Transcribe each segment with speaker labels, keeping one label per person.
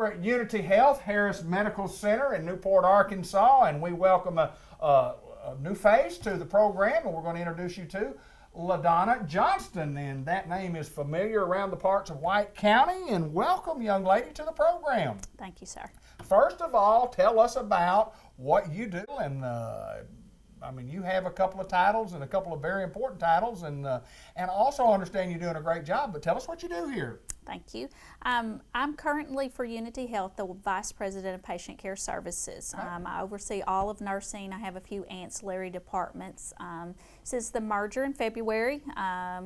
Speaker 1: We're at Unity Health, Harris Medical Center in Newport, Arkansas, and we welcome a new face to the program, and we're going to introduce you to LaDonna Johnston, and that name is familiar around the parts of White County. And welcome, young lady, to the program.
Speaker 2: Thank you, sir.
Speaker 1: First of all, tell us about what you do, and you have a couple of titles and a couple of very important titles, and also understand you're doing a great job. But tell us what you do here.
Speaker 2: Thank you. I'm currently for Unity Health the Vice President of Patient Care Services. I oversee all of nursing. I have a few ancillary departments. Since the merger in February,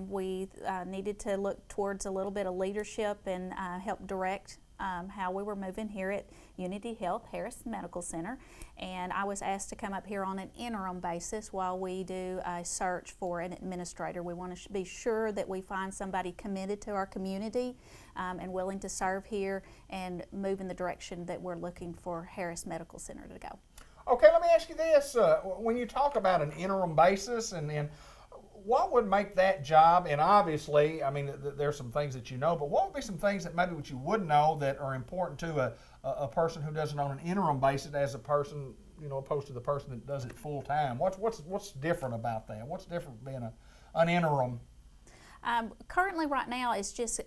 Speaker 2: we needed to look towards a little bit of leadership and help direct how we were moving here at Unity Health, Harris Medical Center. And I was asked to come up here on an interim basis while we do a search for an administrator. We want to be sure that we find somebody committed to our community and willing to serve here and move in the direction that we're looking for Harris Medical Center to go.
Speaker 1: Okay, let me ask you this. When you talk about an interim basis, and what would make that job, and obviously, there's some things that you know, but what would be some things that maybe what you would know that are important to a person who does it on an interim basis as a person, opposed to the person that does it full time? What's different about that? What's different being an interim?
Speaker 2: Currently, right now, it's just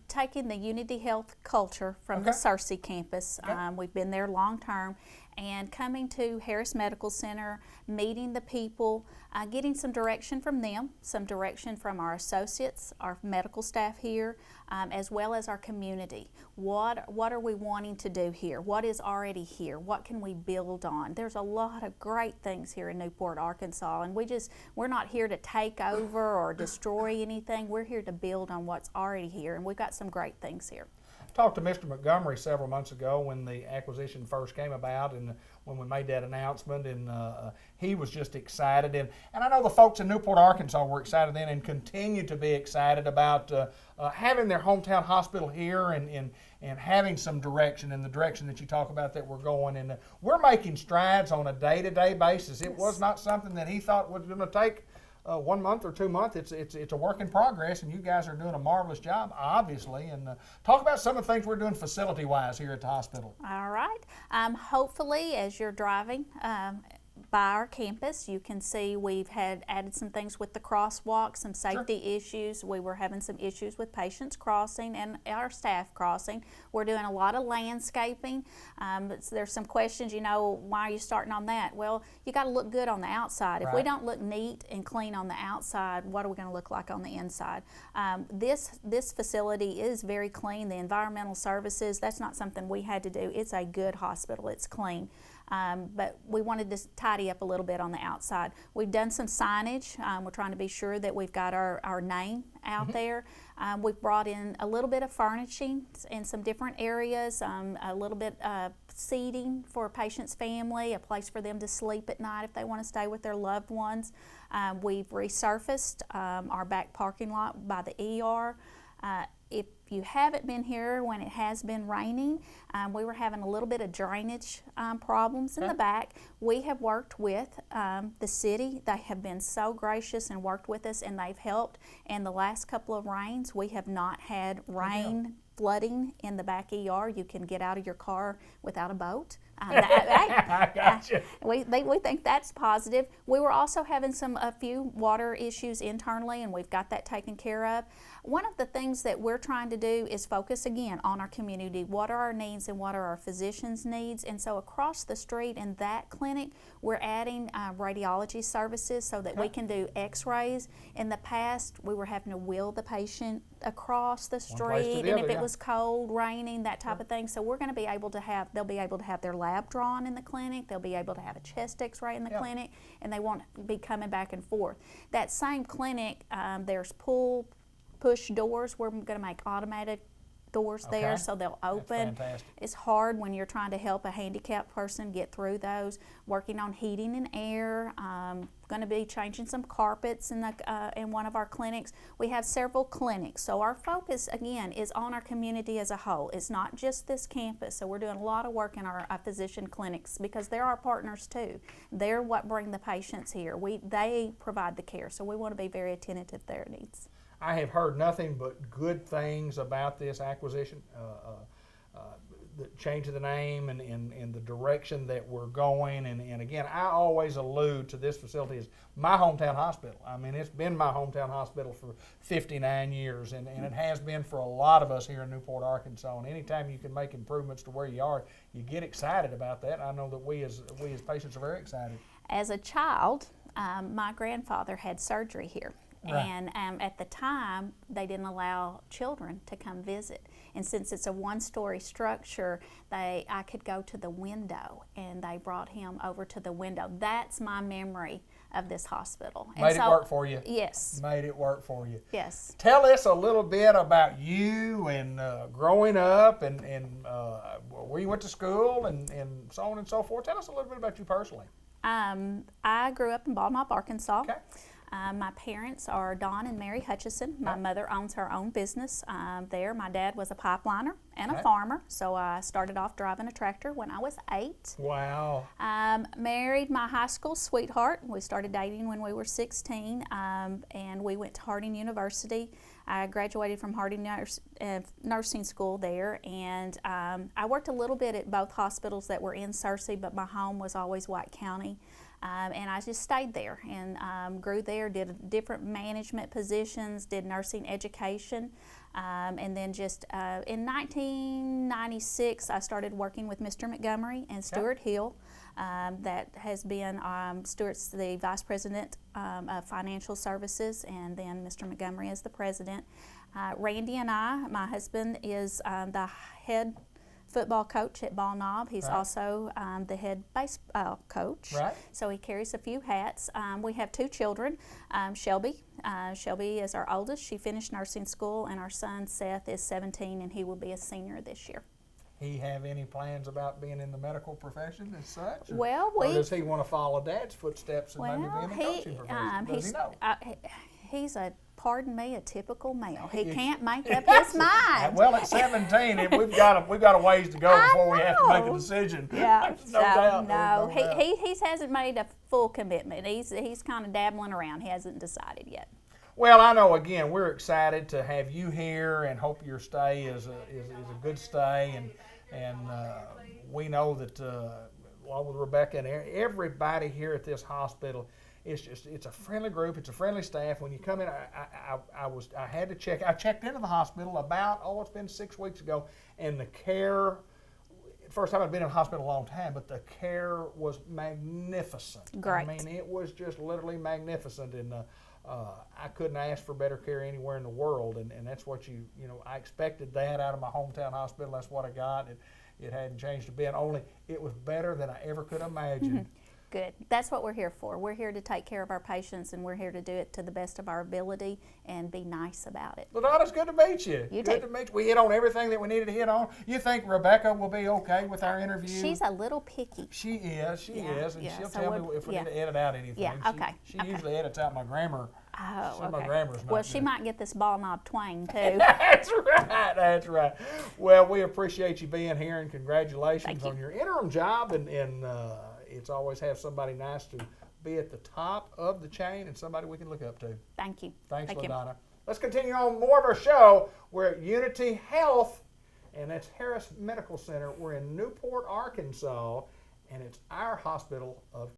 Speaker 2: taking the Unity Health culture from the Searcy campus. We've been there long term, and coming to Harris Medical Center, meeting the people, getting some direction from them, some direction from our associates, our medical staff here, as well as our community. What are we wanting to do here? What is already here? What can we build on? There's a lot of great things here in Newport, Arkansas, and we're not here to take over or destroy anything. We're here to build on what's already here, and we've got some great things here.
Speaker 1: Talked to Mr. Montgomery several months ago when the acquisition first came about and when we made that announcement, and he was just excited. And I know the folks in Newport, Arkansas were excited then and continue to be excited about having their hometown hospital here and having some direction in the direction that you talk about that we're going. And we're making strides on a day-to-day basis. It was not something that he thought was going to take 1 month or 2 months. It's a work in progress, and you guys are doing a marvelous job, obviously. And talk about some of the things we're doing facility-wise here at the hospital.
Speaker 2: All right. Hopefully, as you're driving by our campus, you can see we've added some things with the crosswalk, some safety issues. We were having some issues with patients crossing and our staff crossing. We're doing a lot of landscaping. There's some questions, why are you starting on that? Well, you got to look good on the outside. If we don't look neat and clean on the outside, what are we going to look like on the inside? This facility is very clean. The environmental services, that's not something we had to do. It's a good hospital. It's clean. But we wanted to tidy up a little bit on the outside. We've done some signage. We're trying to be sure that we've got our name out there. We've brought in a little bit of furnishing in some different areas, a little bit of seating for a patient's family, a place for them to sleep at night if they want to stay with their loved ones. We've resurfaced our back parking lot by the ER. If you haven't been here when it has been raining, we were having a little bit of drainage problems in the back. We have worked with the city. They have been so gracious and worked with us, and they've helped. And the last couple of rains, we have not had rain flooding in the back ER. You can get out of your car without a boat.
Speaker 1: I gotcha.
Speaker 2: We think that's positive. We were also having a few water issues internally, and we've got that taken care of. One of the things that we're trying to do is focus again on our community. What are our needs and what are our physicians' needs? And so across the street in that clinic, we're adding radiology services so that we can do x-rays. In the past, we were having to wheel the patient across the street, and if it was cold, raining, that type of thing. So we're going to be able to they'll be able to have their lab drawn in the clinic, they'll be able to have a chest x-ray in the clinic, and they won't be coming back and forth. That same clinic, there's push doors. We're going to make automated doors there so they'll open. It's hard when you're trying to help a handicapped person get through those. Working on heating and air. Going to be changing some carpets in one of our clinics. We have several clinics, so our focus again is on our community as a whole. It's not just this campus, so we're doing a lot of work in our physician clinics because they're our partners too. They're what bring the patients here. They provide the care, so we want to be very attentive to their needs.
Speaker 1: I have heard nothing but good things about this acquisition. the change of the name and the direction that we're going. And again, I always allude to this facility as my hometown hospital. I mean, it's been my hometown hospital for 59 years, and it has been for a lot of us here in Newport, Arkansas. And anytime you can make improvements to where you are, you get excited about that. I know that we as patients are very excited.
Speaker 2: As a child, my grandfather had surgery here. Right. And at the time, they didn't allow children to come visit. And since it's a one-story structure, I could go to the window, and they brought him over to the window. That's my memory of this hospital.
Speaker 1: Made it work for you?
Speaker 2: Yes.
Speaker 1: Made it work for you.
Speaker 2: Yes.
Speaker 1: Tell us a little bit about you and growing up and where you went to school and so on and so forth. Tell us a little bit about you personally.
Speaker 2: I grew up in Bald Knob, Arkansas.
Speaker 1: Okay.
Speaker 2: My parents are Don and Mary Hutchison. My mother owns her own business there. My dad was a pipeliner and a farmer, so I started off driving a tractor when I was 8.
Speaker 1: Wow.
Speaker 2: Married my high school sweetheart. We started dating when we were 16, and we went to Harding University. I graduated from Harding Nursing School there, and I worked a little bit at both hospitals that were in Searcy, but my home was always White County. And I just stayed there and grew there, did different management positions, did nursing education, and then just in 1996 I started working with Mr. Montgomery and Stuart Hill. That has been, Stuart's the Vice President of Financial Services, and then Mr. Montgomery is the President. Randy and my husband is the head football coach at Bald Knob. He's also the head baseball coach.
Speaker 1: Right.
Speaker 2: So he carries a few hats. We have 2 children. Shelby. Shelby is our oldest. She finished nursing school, and our son Seth is 17, and he will be a senior this year.
Speaker 1: He have any plans about being in the medical profession as such?
Speaker 2: Or
Speaker 1: does he want to follow Dad's footsteps and maybe be in the coaching profession? Does he know?
Speaker 2: He's pardon me, a typical male. He can't make up his mind.
Speaker 1: Well, at 17, we've got a ways to go before we have to make a decision.
Speaker 2: Yeah,
Speaker 1: no doubt.
Speaker 2: No, he hasn't made a full commitment. He's kind of dabbling around. He hasn't decided yet.
Speaker 1: Well, I know, again, we're excited to have you here and hope your stay is a good stay. And we know that, along with Rebecca and everybody here at this hospital, it's a friendly group. It's a friendly staff. When you come in, I had to check. I checked into the hospital about, it's been 6 weeks ago, and the care, first time I'd been in the hospital in a long time, but the care was magnificent.
Speaker 2: Great.
Speaker 1: I mean, it was just literally magnificent, and I couldn't ask for better care anywhere in the world, and that's what I expected that out of my hometown hospital. That's what I got. It hadn't changed a bit, only it was better than I ever could imagine.
Speaker 2: Good. That's what we're here for. We're here to take care of our patients, and we're here to do it to the best of our ability and be nice about it.
Speaker 1: LaDonna, it's good to meet you.
Speaker 2: Good
Speaker 1: to meet you. We hit on everything that we needed to hit on. You think Rebecca will be okay with our interview?
Speaker 2: She's a little picky.
Speaker 1: She is, and she'll
Speaker 2: so
Speaker 1: tell me if we need to edit out anything.
Speaker 2: Yeah, okay.
Speaker 1: She usually edits out my grammar.
Speaker 2: Oh, okay.
Speaker 1: My grammar's not
Speaker 2: well, she
Speaker 1: good.
Speaker 2: might get this Bald Knob twang, too.
Speaker 1: That's right. Well, we appreciate you being here, and congratulations on your interim job, and it's always have somebody nice to be at the top of the chain and somebody we can look up to.
Speaker 2: Thank you.
Speaker 1: Thanks, LaDonna. Let's continue on more of our show. We're at Unity Health, and that's Harris Medical Center. We're in Newport, Arkansas, and it's our hospital of